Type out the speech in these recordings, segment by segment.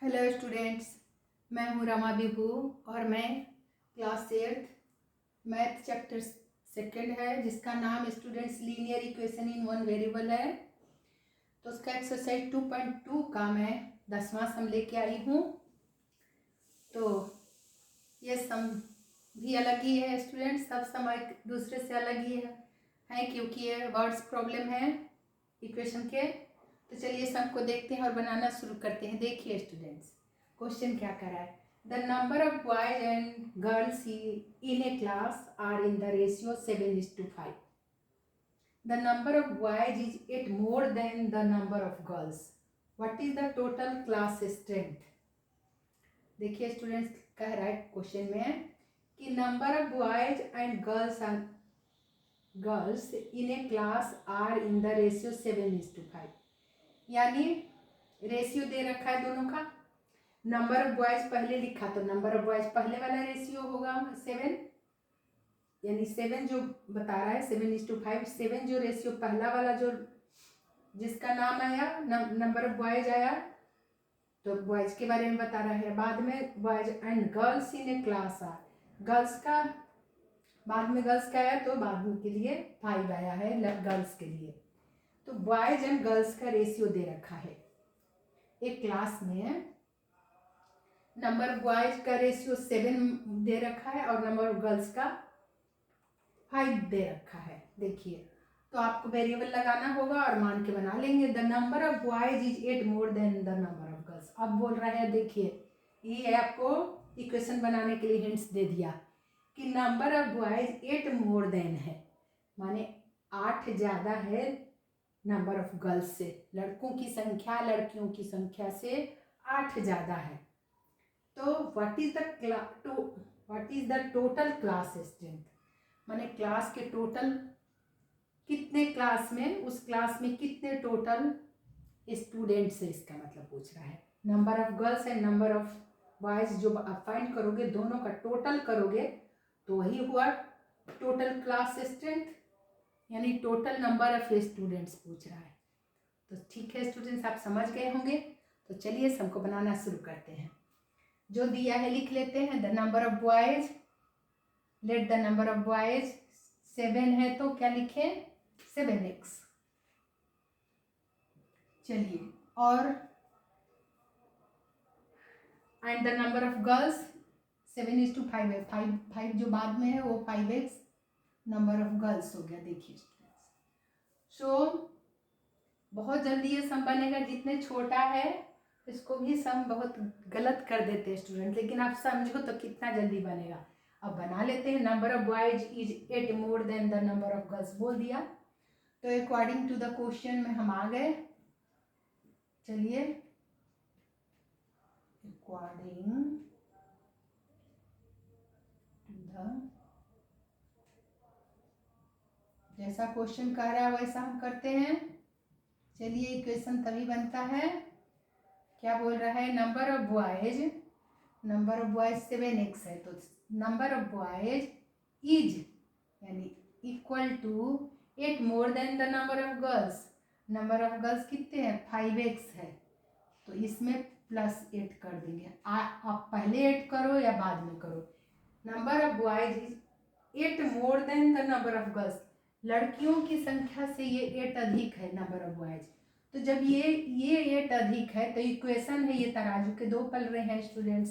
Hello students, मैं हूँ रमा विभू और मैं क्लास 8 मैथ चैप्टर सेकंड है जिसका नाम students linear equation in one variable है। तो उसका एक्सरसाइज 2.2 का मैं 10वां सम लेके आई हूँ। तो ये सम भी अलग ही है स्टूडेंट्स, सब सम एक दूसरे से अलग ही है क्योंकि ये वर्ड्स प्रॉब्लम है इक्वेशन के। तो चलिए सम को देखते हैं और बनाना शुरू करते हैं। देखिए स्टूडेंट्स, क्वेश्चन क्या करा है। The number of boys and girls in a class are in the ratio 7:5. The number of boys is 8 more than the number of girls. What is the total class strength? देखिए students, कह रहा है question में कि number of boys and girls in a class are in the ratio 7:5. यानी ratio दे रखा है दोनों का। नंबर ऑफ बॉयज पहले लिखा तो नंबर ऑफ बॉयज पहले वाला रेशियो होगा 7, यानी 7 जो बता रहा है 7:5। 7 जो रेशियो पहला वाला जो जिसका नाम आया नंबर ऑफ बॉयज आया तो बॉयज के बारे में बता रहा है। बाद में boys and girls in a class are, girls का बाद में गर्ल्स का आया तो बाद में के लिए 5 आया है गर्ल्स के लिए। तो बॉयज एंड गर्ल्स का रेशियो दे रखा है। एक क्लास में नंबर ऑफ बॉयज का रेशियो 7 दे रखा है और नंबर ऑफ गर्ल्स का 5 दे रखा है। देखिए, तो आपको वेरिएबल लगाना होगा और मान के बना लेंगे। The number of boys is 8 more than the number of girls. अब बोल रहा है, देखिए ये आपको इक्वेशन बनाने के लिए हिंट्स दे दिया कि number of boys 8 more than है, माने 8 ज़्यादा है नंबर ऑफ गर्ल्स से। लड़कों की संख्या लड़कियों की संख्या से 8 ज़्यादा है। तो what is the total class strength, माने क्लास के टोटल कितने क्लास में, उस क्लास में कितने टोटल स्टूडेंट्स है, इसका मतलब पूछ रहा है। Number of girls and number of boys जो आप फाइंड करोगे, दोनों का टोटल करोगे तो वही हुआ टोटल क्लास स्ट्रेंथ, यानी टोटल नंबर ऑफ स्टूडेंट्स पूछ रहा है। तो ठीक है स्टूडेंट्स, आप समझ गए होंगे। तो चलिए सम को बनाना शुरू करते हैं। जो दिया है लिख लेते हैं। The number of boys, let the number of boys 7 है तो क्या लिखे 7x। चलिए, और and the number of girls 7:5 है। 5 जो बाद में है वो 5x नंबर ऑफ गर्ल्स हो गया। देखिए सो बहुत जल्दी ये सम बनेगा। जितने छोटा है इसको भी सम बहुत गलत कर देते हैं स्टूडेंट, लेकिन आप समझो तो कितना जल्दी बनेगा। अब बना लेते हैं। Number of boys is 8 more than the number of girls बोल दिया। तो अकॉर्डिंग टू द क्वेश्चन में हम आ गए। चलिए, अकॉर्डिंग टू द, जैसा क्वेश्चन कह रहा है वैसा हम करते हैं। चलिए, इक्वेशन तभी बनता है, क्या बोल रहा है, नंबर ऑफ बॉयज 7x है तो नंबर ऑफ बॉयज इज यानी equal to 8 more than the number of girls. Number of girls कितने हैं 5x है, तो इसमें +8 कर देंगे। आप पहले 8 करो या बाद में करो। Number of boys is 8 more than the number of girls. लड़कियों की संख्या से ये 8 अधिक है नंबर ऑफ बॉयज। तो जब ये 8 अधिक है तो इक्वेशन है, ये तराजू के 2 पल रहे हैं स्टूडेंट्स।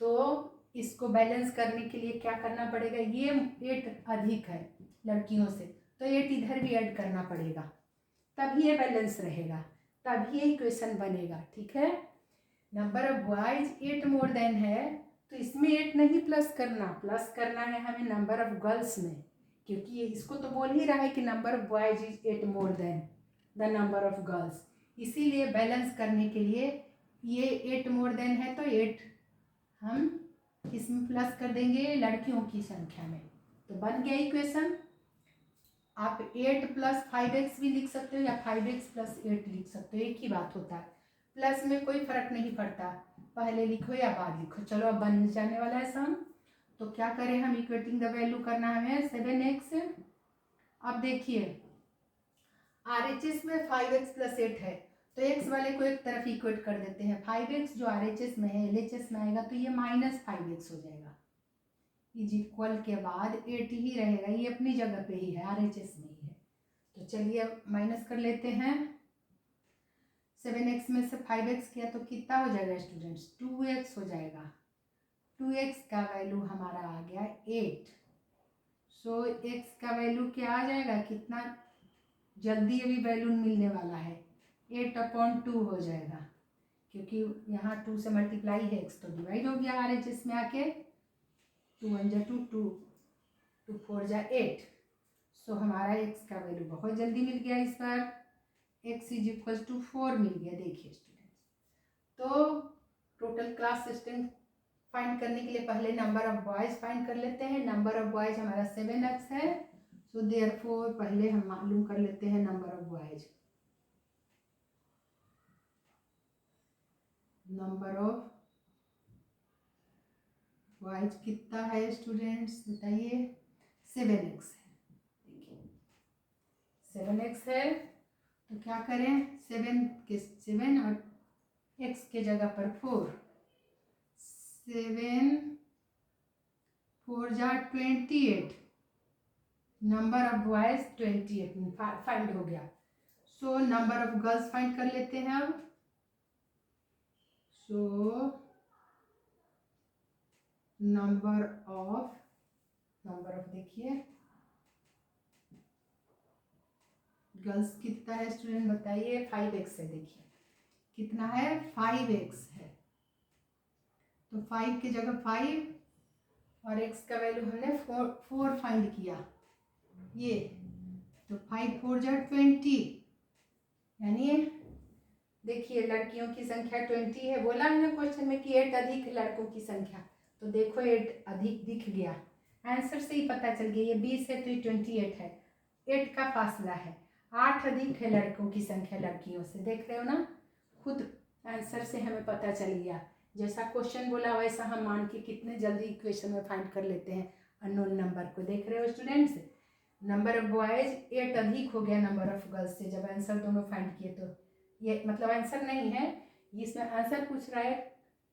तो इसको बैलेंस करने के लिए क्या करना पड़ेगा, ये 8 अधिक है लड़कियों से तो 8 इधर भी ऐड करना पड़ेगा, तभी ये बैलेंस रहेगा, तभी ये इक्वेशन बनेगा। ठीक है, number of boys 8 more than है तो इसमें 8 नहीं प्लस करना है हमें नंबर ऑफ गर्ल्स में, क्योंकि ये इसको तो बोल ही रहा है कि number of boys is 8 more than the number of girls. इसीलिए बैलेंस करने के लिए ये 8 more than है तो 8 हम इसमें प्लस कर देंगे लड़कियों की संख्या में, तो बन गया इक्वेशन। आप 8 + 5x भी लिख सकते हो या 5x + 8 लिख सकते हो, एक ही बात होता है। प्लस में कोई फर्क नहीं पड़ता, पहले लिखो या बाद लिखो। चलो, अब बन जाने वाला है सम। तो क्या करें हम, इक्वेटिंग द वैल्यू करना है 7x। अब देखिए RHS में 5x + 8 है तो x वाले को एक तरफ इक्वेट कर देते हैं। 5x जो RHS में है LHS में आएगा तो ये -5x हो जाएगा। इज इक्वल के बाद 8 ही रहेगा, ये अपनी जगह पे ही है, RHS में ही है। तो चलिए अब माइनस कर लेते हैं। 7x में से 5x किया तो कितना हो जाएगा स्टूडेंट्स? 2x हो जाएगा। 2x का वैल्यू हमारा आ गया 8। सो x का वैल्यू क्या आ जाएगा? कितना जल्दी अभी वैल्यू मिलने वाला है, 8/2 हो जाएगा, क्योंकि यहाँ 2 से मल्टीप्लाई है, x तो डिवाइड हो गया RHS में आके। 2 1 जा 2, 2 4 जा 8। सो हमारा x का वैल्यू बहुत जल्दी मिल गया इस बार। x इज इक्वल टू 4 मिल गया। देखिए स्टूडेंट्स, तो टोटल क्लास स्ट्रेंथ फाइंड करने के लिए पहले नंबर ऑफ बॉयज फाइंड कर लेते हैं। नंबर ऑफ बॉयज हमारा 7x है। सो देयरफॉर पहले हम मालूम कर लेते हैं number of boys. Number of boys कितना है स्टूडेंट्स बताइए? 7x है। देखिए 7x है, तो क्या करें? 7 और x के जगह पर 4। 7 4 जा 28। नंबर ऑफ बॉयज 28 फाइंड हो गया। So number of girls find कर लेते हैं अब। सो नंबर ऑफ देखिए गर्ल्स कितना है स्टूडेंट बताइए? 5x है। देखिए कितना है? 5x है। तो 5 की जगह 5 और x का वैल्यू हमने 4 फाइंड किया ये, तो 5 4 जा 20। यानी देखिए लड़कियों की संख्या 20 है। बोला है ना क्वेश्चन में कि 8 अधिक लड़कों की संख्या, तो देखो 8 अधिक दिख गया। आंसर से ही पता चल गया, ये 20 है तो ये 28 है। 8 का फासला है। 8 अधिक है लड़कों की संख्या लड़कियों से। देख रहे हो ना, खुद आंसर से हमें पता चल गया। जैसा क्वेश्चन बोला वैसा हम मान के कितने जल्दी इक्वेशन में फाइंड कर लेते हैं अननोन नंबर को। देख रहे हो स्टूडेंट्स, नंबर ऑफ बॉयज 8 अधिक हो गया नंबर ऑफ गर्ल्स से जब आंसर दोनों फाइंड किए। तो ये मतलब आंसर नहीं है, इसमें आंसर पूछ रहा है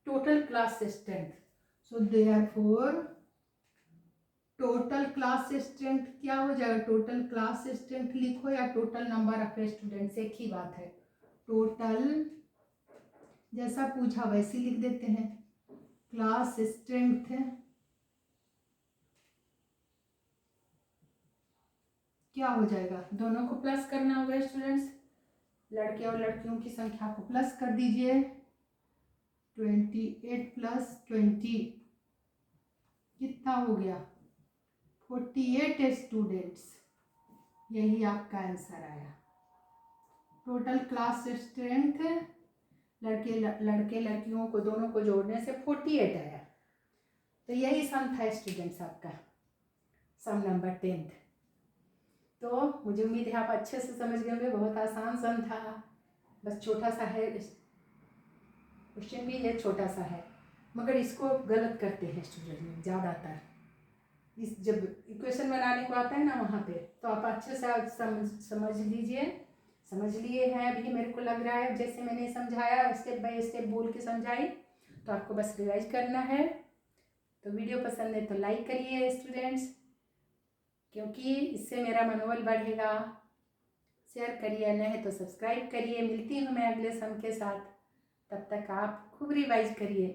total class strength. So therefore total class strength क्या हो जाएगा? टोटल क्लास स्ट्रेंथ लिखो या टोटल नंबर ऑफ स्टूडेंट्स, एक ही बात है। टोटल जैसा पूछा वैसे लिख देते हैं। क्लास स्ट्रेंथ क्या हो जाएगा? दोनों को प्लस करना होगा स्टूडेंट्स। लड़के और लड़कियों की संख्या को प्लस कर दीजिए। 28 + 20 कितना हो गया? 48 स्टूडेंट्स। यही आपका आंसर आया। टोटल क्लास स्ट्रेंथ लड़के लड़कियों को दोनों को जोड़ने से 48 आया। तो यही सम था स्टूडेंट्स आपका सम नंबर 10th। तो मुझे उम्मीद है आप अच्छे से समझ गए होंगे। बहुत आसान सम था, बस छोटा सा है, क्वेश्चन भी ये छोटा सा है, मगर इसको गलत करते हैं स्टूडेंट ज़्यादातर। इस जब इक्वेशन बनाने को आता है ना वहाँ पे, तो आप अच्छे से समझ लीजिए। समझ लिए हैं अभी मेरे को लग रहा है, जैसे मैंने समझाया स्टेप बाय स्टेप बोल के समझाई, तो आपको बस रिवाइज करना है। तो वीडियो पसंद है तो लाइक करिए स्टूडेंट्स, क्योंकि इससे मेरा मनोबल बढ़ेगा। शेयर करिए, नहीं तो सब्सक्राइब करिए। मिलती हूँ मैं अगले सम के साथ, तब तक आप खूब रिवाइज करिए।